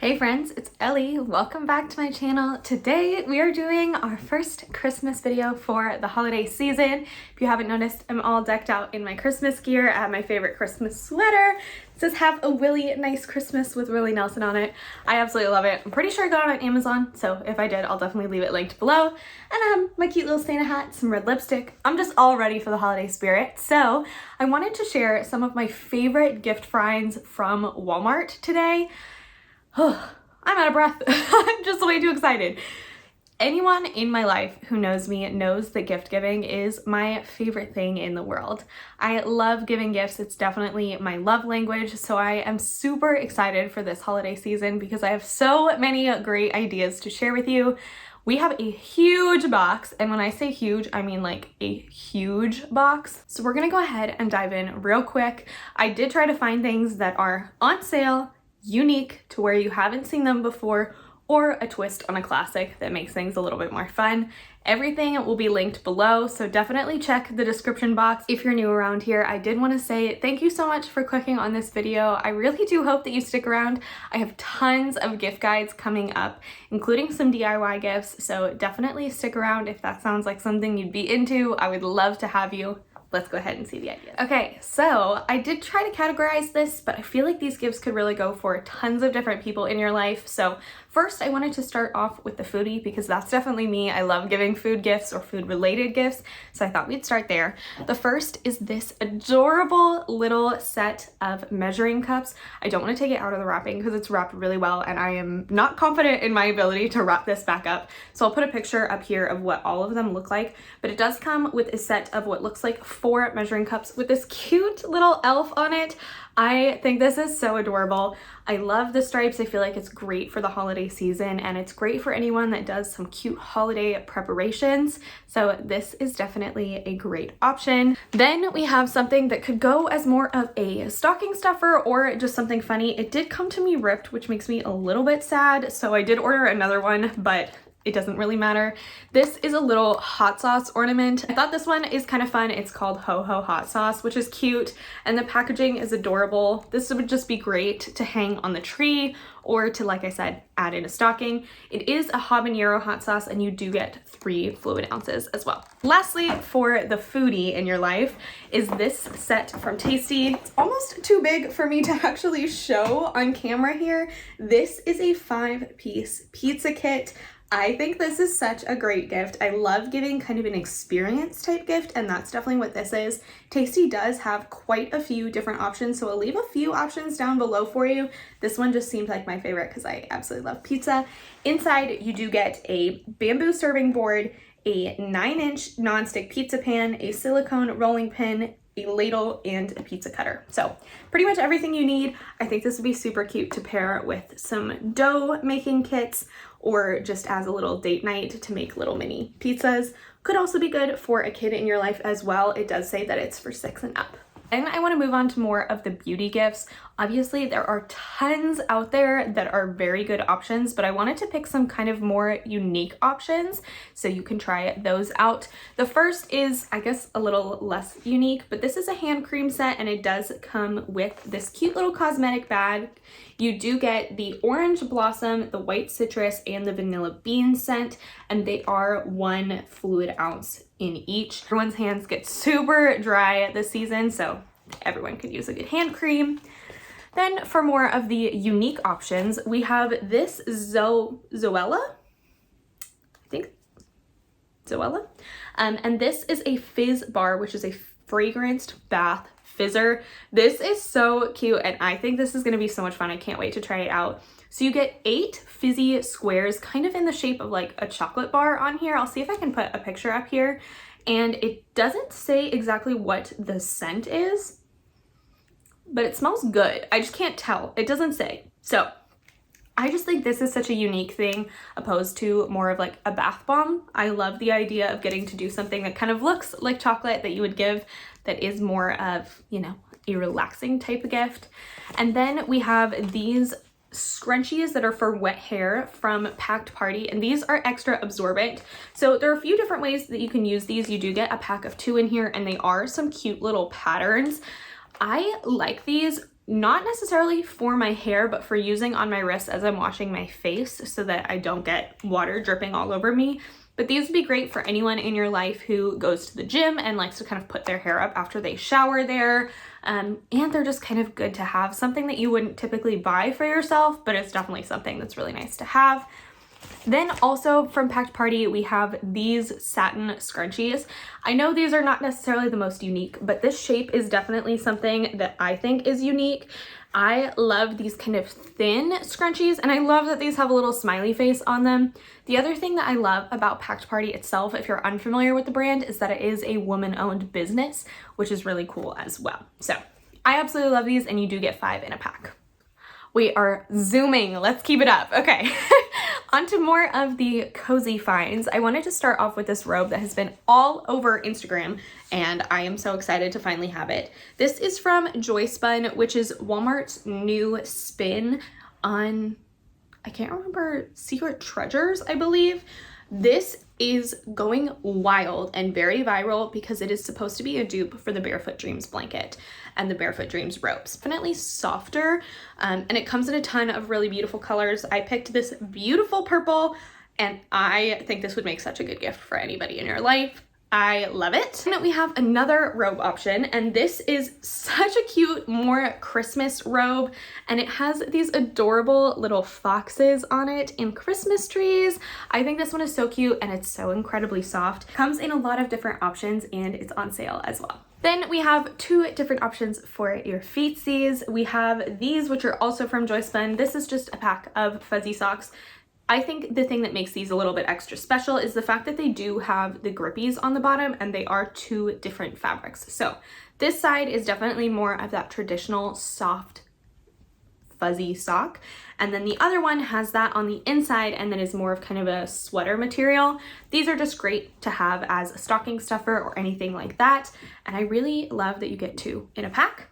Hey friends, it's Ellie. Welcome back to my channel. Today we are doing our first Christmas video for the holiday season. If you haven't noticed, I'm all decked out in my Christmas gear. I have my favorite Christmas sweater. It says "Have a Willie Nice Christmas" with Willie Nelson on it. I absolutely love it. I'm pretty sure I got it on Amazon, so if I did, I'll definitely leave it linked below. And I have my cute little Santa hat, some red lipstick. I'm just all ready for the holiday spirit. So I wanted to share some of my favorite gift finds from Walmart today. I'm out of breath. I'm just way too excited. Anyone in my life who knows me knows that gift giving is my favorite thing in the world. I love giving gifts. It's definitely my love language. So I am super excited for this holiday season because I have so many great ideas to share with you. We have a huge box, and when I say huge, I mean like a huge box. So we're gonna go ahead and dive in real quick. I did try to find things that are on sale, unique to where you haven't seen them before, or a twist on a classic that makes things a little bit more fun. Everything will be linked below, so definitely check the description box. If you're new around here, I did want to say thank you so much for clicking on this video. I really do hope that you stick around. I have tons of gift guides coming up, including some DIY gifts, so definitely stick around if that sounds like something you'd be into. I would love to have you. Let's go ahead and see the ideas. Okay, so I did try to categorize this, but I feel like these gifts could really go for tons of different people in your life. So first, I wanted to start off with the foodie because that's definitely me. I love giving food gifts or food related gifts, so I thought we'd start there. The first is this adorable little set of measuring cups. I don't want to take it out of the wrapping because it's wrapped really well and I am not confident in my ability to wrap this back up. So I'll put a picture up here of what all of them look like, but it does come with a set of what looks like 4 measuring cups with this cute little elf on it. I think this is so adorable. I love the stripes. I feel like it's great for the holiday season and it's great for anyone that does some cute holiday preparations. So this is definitely a great option. Then we have something that could go as more of a stocking stuffer or just something funny. It did come to me ripped, which makes me a little bit sad. So I did order another one, but it doesn't really matter. This is a little hot sauce ornament. I thought this one is kind of fun. It's called Ho Ho Hot Sauce, which is cute, and the packaging is adorable. This would just be great to hang on the tree or to, like I said, add in a stocking. It is a habanero hot sauce and you do get 3 fluid ounces as well. Lastly, for the foodie in your life is this set from Tasty. It's almost too big for me to actually show on camera here. This is a 5-piece pizza kit. I think this is such a great gift. I love giving kind of an experience type gift, and that's definitely what this is. Tasty does have quite a few different options, so I'll leave a few options down below for you. This one just seemed like my favorite because I absolutely love pizza. Inside, you do get a bamboo serving board, a 9-inch nonstick pizza pan, a silicone rolling pin, a ladle, and a pizza cutter. So pretty much everything you need. I think this would be super cute to pair with some dough making kits or just as a little date night to make little mini pizzas. Could also be good for a kid in your life as well. It does say that it's for 6 and up. And I want to move on to more of the beauty gifts. Obviously, there are tons out there that are very good options, but I wanted to pick some kind of more unique options so you can try those out. The first is, I guess, a little less unique, but this is a hand cream set and it does come with this cute little cosmetic bag. You do get the orange blossom, the white citrus, and the vanilla bean scent, and they are 1 fluid ounce in each. Everyone's hands get super dry this season, so everyone could use a good hand cream. Then for more of the unique options, we have this Zoella, I think, Zoella. And this is a fizz bar, which is a fragranced bath fizzer. This is so cute and I think this is going to be so much fun. I can't wait to try it out. So you get 8 fizzy squares kind of in the shape of like a chocolate bar on here. I'll see if I can put a picture up here. And it doesn't say exactly what the scent is, but it smells good. I just can't tell. It doesn't say. So I just think this is such a unique thing opposed to more of like a bath bomb. I love the idea of getting to do something that kind of looks like chocolate that you would give that is more of, you know, a relaxing type of gift. And then we have these scrunchies that are for wet hair from Packed Party, and these are extra absorbent. So there are a few different ways that you can use these. You do get a pack of 2 in here and they are some cute little patterns. I like these not necessarily for my hair, but for using on my wrists as I'm washing my face so that I don't get water dripping all over me. But these would be great for anyone in your life who goes to the gym and likes to kind of put their hair up after they shower there. And they're just kind of good to have, something that you wouldn't typically buy for yourself, but it's definitely something that's really nice to have. Then also from Packed Party, we have these satin scrunchies. I know these are not necessarily the most unique, but this shape is definitely something that I think is unique. I love these kind of thin scrunchies, and I love that these have a little smiley face on them. The other thing that I love about Packed Party itself, if you're unfamiliar with the brand, is that it is a woman-owned business, which is really cool as well. So I absolutely love these, and you do get 5 in a pack. We are zooming. Let's keep it up. Okay, on to more of the cozy finds. I wanted to start off with this robe that has been all over Instagram, and I am so excited to finally have it. This is from Joyspun, which is Walmart's new spin on, I can't remember, Secret Treasures, I believe. This is going wild and very viral because it is supposed to be a dupe for the Barefoot Dreams blanket and the Barefoot Dreams ropes. Definitely softer, and it comes in a ton of really beautiful colors. I picked this beautiful purple, and I think this would make such a good gift for anybody in your life. I love it. And we have another robe option, and this is such a cute, more Christmas robe, and it has these adorable little foxes on it in Christmas trees. I think this one is so cute, and it's so incredibly soft. Comes in a lot of different options, and it's on sale as well. Then we have 2 different options for your feetsies. We have these, which are also from Joyspun. This is just a pack of fuzzy socks. I think the thing that makes these a little bit extra special is the fact that they do have the grippies on the bottom, and they are 2 different fabrics. So this side is definitely more of that traditional soft fuzzy sock, and then the other one has that on the inside and then is more of kind of a sweater material. These are just great to have as a stocking stuffer or anything like that, and I really love that you get 2 in a pack.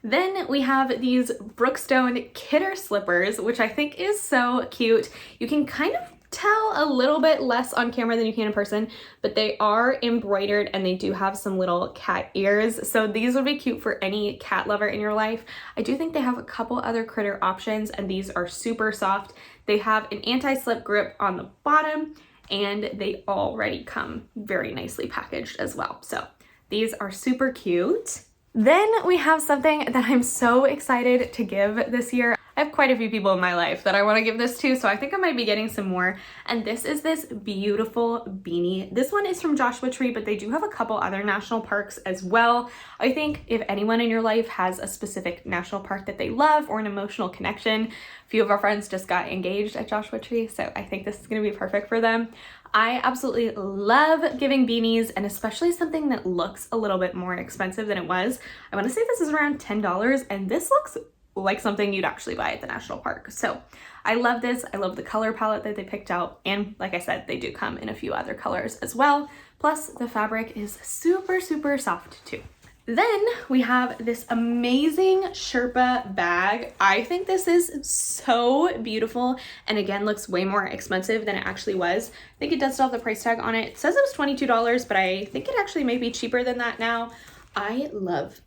Then we have these Brookstone Kidder slippers, which I think is so cute. You can kind of tell a little bit less on camera than you can in person, but they are embroidered and they do have some little cat ears. So these would be cute for any cat lover in your life. I do think they have a couple other critter options, and these are super soft. They have an anti-slip grip on the bottom, and they already come very nicely packaged as well. So these are super cute. Then we have something that I'm so excited to give this year. I have quite a few people in my life that I want to give this to, so I think I might be getting some more. And this is this beautiful beanie. This one is from Joshua Tree, but they do have a couple other national parks as well. I think if anyone in your life has a specific national park that they love or an emotional connection, a few of our friends just got engaged at Joshua Tree, so I think this is going to be perfect for them. I absolutely love giving beanies, and especially something that looks a little bit more expensive than it was. I want to say this is around $10, and this looks like something you'd actually buy at the national park. So I love this. I love the color palette that they picked out, and like I said, they do come in a few other colors as well. Plus the fabric is super, super soft too. Then we have this amazing Sherpa bag. I think this is so beautiful, and again, looks way more expensive than it actually was. I think it does still have the price tag on it. It says it was $22, but I think it actually may be cheaper than that now. I love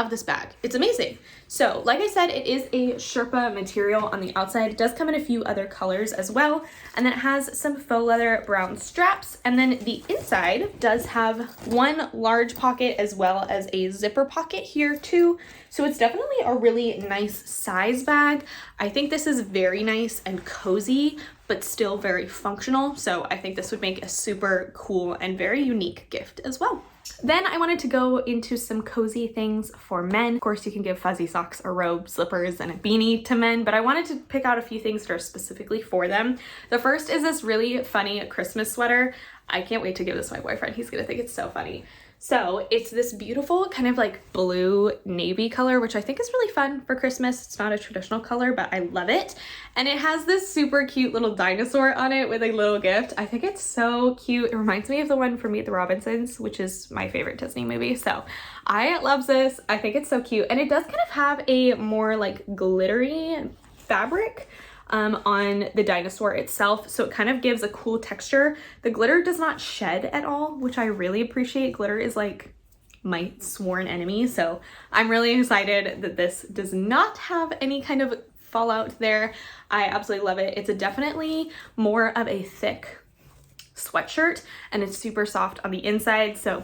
this bag. It's amazing. So like I said, it is a Sherpa material on the outside. It does come in a few other colors as well. And then it has some faux leather brown straps. And then the inside does have one large pocket as well as a zipper pocket here too. So it's definitely a really nice size bag. I think this is very nice and cozy, but still very functional. So I think this would make a super cool and very unique gift as well. Then I wanted to go into some cozy things for men. Of course, you can give fuzzy socks, a robe, slippers, and a beanie to men, but I wanted to pick out a few things that are specifically for them. The first is this really funny Christmas sweater. I can't wait to give this to my boyfriend. He's gonna think it's so funny. So it's this beautiful kind of like blue navy color, which I think is really fun for Christmas. It's not a traditional color, but I love it. And it has this super cute little dinosaur on it with a little gift. I think it's so cute. It reminds me of the one from Meet the Robinsons, which is my favorite Disney movie. So I love this. I think it's so cute. And it does kind of have a more like glittery fabric on the dinosaur itself, so it kind of gives a cool texture. The glitter does not shed at all, which I really appreciate. Glitter is like my sworn enemy. So I'm really excited that this does not have any kind of fallout there. I absolutely love it. It's definitely more of a thick sweatshirt and it's super soft on the inside. So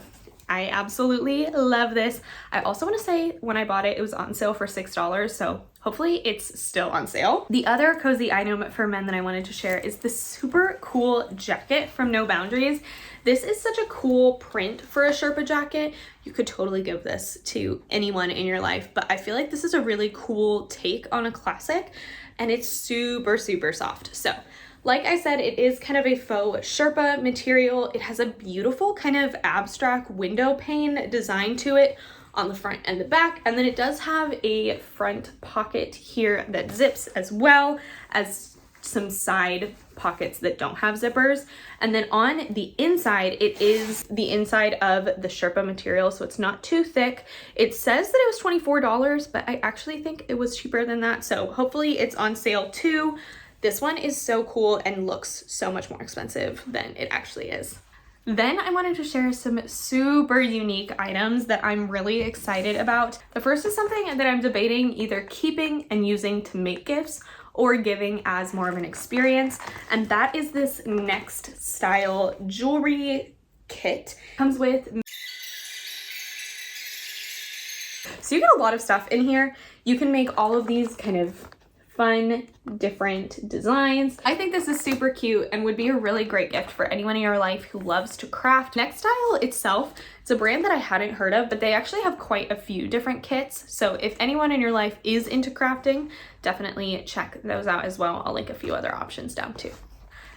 I absolutely love this. I also want to say when I bought it, it was on sale for $6. So hopefully it's still on sale. The other cozy item for men that I wanted to share is this super cool jacket from No Boundaries. This is such a cool print for a Sherpa jacket. You could totally give this to anyone in your life, but I feel like this is a really cool take on a classic and it's super, super soft. So like I said, it is kind of a faux Sherpa material. It has a beautiful kind of abstract window pane design to it on the front and the back. And then it does have a front pocket here that zips as well as some side pockets that don't have zippers. And then on the inside, it is the inside of the Sherpa material, so it's not too thick. It says that it was $24, but I actually think it was cheaper than that. So hopefully it's on sale too. This one is so cool and looks so much more expensive than it actually is. Then I wanted to share some super unique items that I'm really excited about. The first is something that I'm debating either keeping and using to make gifts or giving as more of an experience, and that is this Next Style jewelry kit. It comes with, so you get a lot of stuff in here. You can make all of these kind of fun, different designs. I think this is super cute and would be a really great gift for anyone in your life who loves to craft. Next Style itself, it's a brand that I hadn't heard of, but they actually have quite a few different kits. So if anyone in your life is into crafting, definitely check those out as well. I'll link a few other options down too.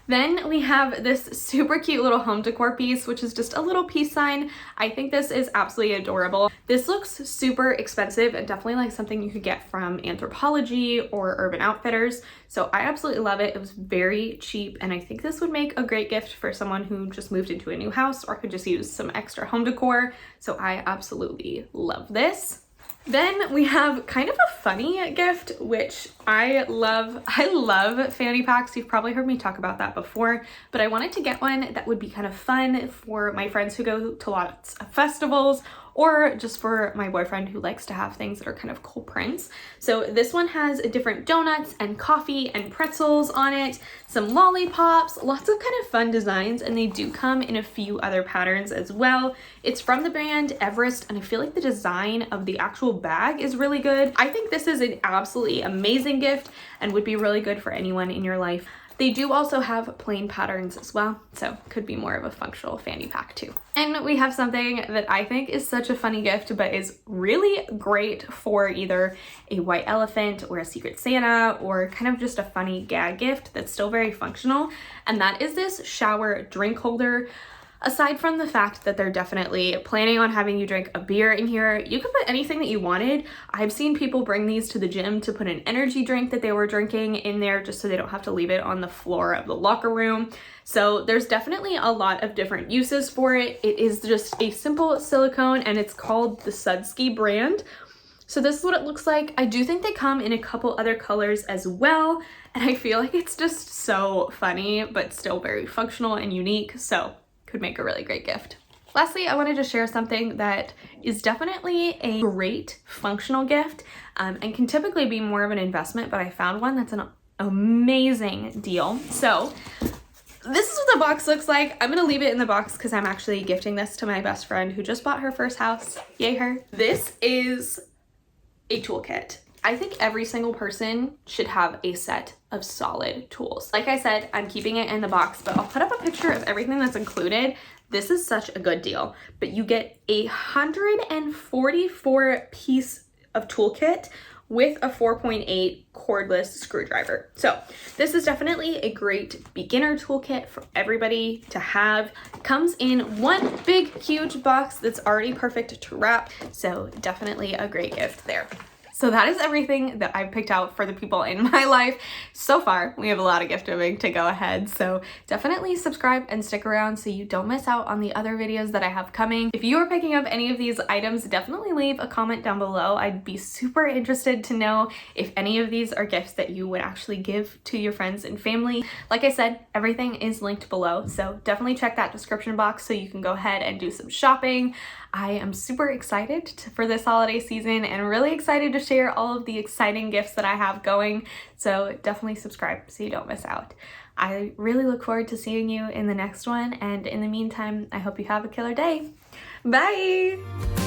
Then we have this super cute little home decor piece, which is just a little peace sign. I think this is absolutely adorable. This looks super expensive and definitely like something you could get from Anthropologie or Urban Outfitters. So I absolutely love it. It was very cheap and I think this would make a great gift for someone who just moved into a new house or could just use some extra home decor. So I absolutely love this. Then we have kind of a funny gift, which I love. I love fanny packs. You've probably heard me talk about that before, but I wanted to get one that would be kind of fun for my friends who go to lots of festivals or just for my boyfriend who likes to have things that are kind of cool prints. So this one has different donuts and coffee and pretzels on it, some lollipops, lots of kind of fun designs, and they do come in a few other patterns as well. It's from the brand Everest, and I feel like the design of the actual bag is really good. I think this is an absolutely amazing gift and would be really good for anyone in your life. They do also have plain patterns as well, so could be more of a functional fanny pack too. And we have something that I think is such a funny gift, but is really great for either a white elephant or a Secret Santa or kind of just a funny gag gift that's still very functional. And that is this shower drink holder. Aside from the fact that they're definitely planning on having you drink a beer in here, you can put anything that you wanted. I've seen people bring these to the gym to put an energy drink that they were drinking in there just so they don't have to leave it on the floor of the locker room. So there's definitely a lot of different uses for it. It is just a simple silicone and it's called the Sudsky brand. So this is what it looks like. I do think they come in a couple other colors as well. And I feel like it's just so funny, but still very functional and unique. So could make a really great gift. Lastly, I wanted to share something that is definitely a great functional gift and can typically be more of an investment, but I found one that's an amazing deal. So this is what the box looks like. I'm gonna leave it in the box because I'm actually gifting this to my best friend who just bought her first house. Yay her. This is a toolkit. I think every single person should have a set of solid tools. Like I said, I'm keeping it in the box, but I'll put up a picture of everything that's included. This is such a good deal, but you get a 144 piece of toolkit with a 4.8 cordless screwdriver. So this is definitely a great beginner toolkit for everybody to have. It comes in one big, huge box that's already perfect to wrap. So definitely a great gift there. So that is everything that I've picked out for the people in my life so far. We have a lot of gift giving to go ahead, so definitely subscribe and stick around so you don't miss out on the other videos that I have coming. If you are picking up any of these items, definitely leave a comment down below. I'd be super interested to know if any of these are gifts that you would actually give to your friends and family. Like I said, everything is linked below, so definitely check that description box so you can go ahead and do some shopping. I am super excited for this holiday season and really excited to share all of the exciting gifts that I have going, so definitely subscribe so you don't miss out. I really look forward to seeing you in the next one, and in the meantime, I hope you have a killer day. Bye!